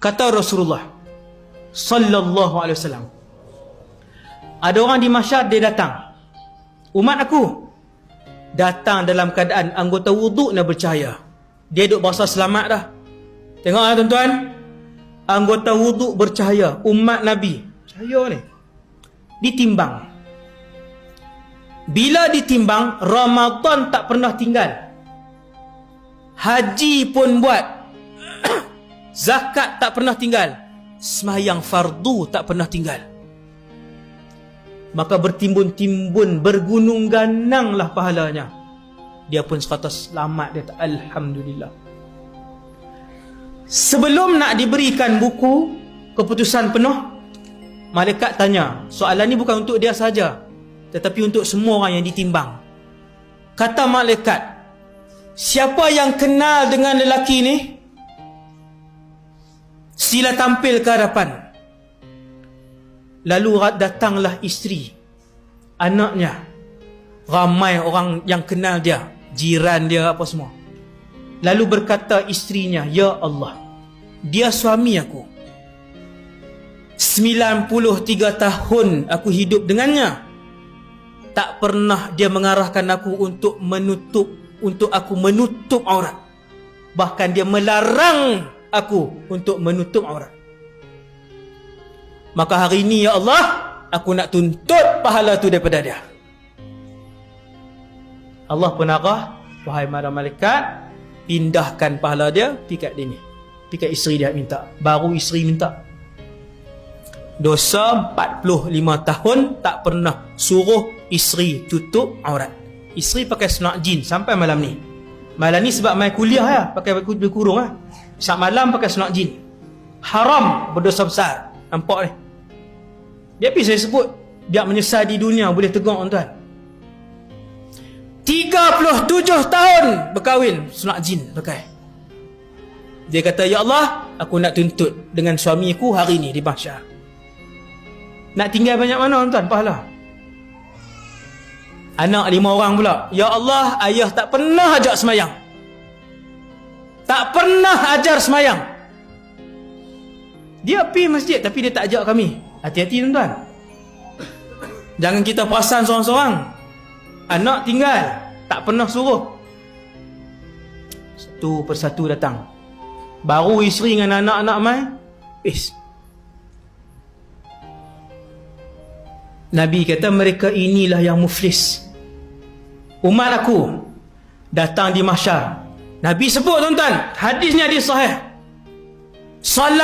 Kata Rasulullah sallallahu alaihi wasallam, ada orang di mahsyar, dia datang, umat aku datang dalam keadaan anggota wuduknya bercahaya. Dia duk berasa selamat dah. Tengoklah tuan-tuan, anggota wuduk bercahaya, umat Nabi cahaya ni. Ditimbang. Bila ditimbang, Ramadan tak pernah tinggal, haji pun buat, zakat tak pernah tinggal, sembahyang fardu tak pernah tinggal. Maka bertimbun-timbun, bergunung gananglah pahalanya. Dia pun sekata selamat, dia kata alhamdulillah. Sebelum nak diberikan buku keputusan penuh, malaikat tanya, soalan ni bukan untuk dia saja, tetapi untuk semua orang yang ditimbang. Kata malaikat, siapa yang kenal dengan lelaki ni, sila tampil ke hadapan. Lalu datanglah isteri, anaknya, ramai orang yang kenal dia, jiran dia apa semua. Lalu berkata isterinya, ya Allah, dia suami aku, 93 tahun aku hidup dengannya, tak pernah dia mengarahkan aku untuk aku menutup aurat. Bahkan dia melarang aku untuk menutup aurat. Maka hari ini ya Allah, aku nak tuntut pahala tu daripada dia. Allah pun arah, wahai para malaikat, pindahkan pahala dia pergi kat dia ni, pergi kat isteri dia minta. Baru isteri minta. Dosa 45 tahun tak pernah suruh isteri tutup aurat. Isteri pakai seluar jin sampai malam ni. Malam ni sebab mai kuliah ya, pakai baju kurung ah. Saat malam pakai seluar jin. Haram, berdosa besar. Nampak ni. Dia pergi saya sebut, dia menyesal di dunia, boleh tegur tuan. 37 tahun berkahwin, seluar jin pakai. Dia kata, ya Allah, aku nak tuntut dengan suamiku hari ni di mahsyar. Nak tinggal banyak mana tuan pahala? Anak 5 orang pula. Ya Allah, ayah tak pernah ajak semayang, tak pernah ajar semayang. Dia pergi masjid tapi dia tak ajak kami. Hati-hati tuan-tuan. Jangan kita perasan seorang-seorang, anak tinggal, tak pernah suruh. Satu persatu datang. Baru isteri dengan anak-anak mai, Nabi kata mereka inilah yang muflis. Umat aku datang di mahsyar. Nabi sebut tuan-tuan, hadisnya hadis sahih. Salat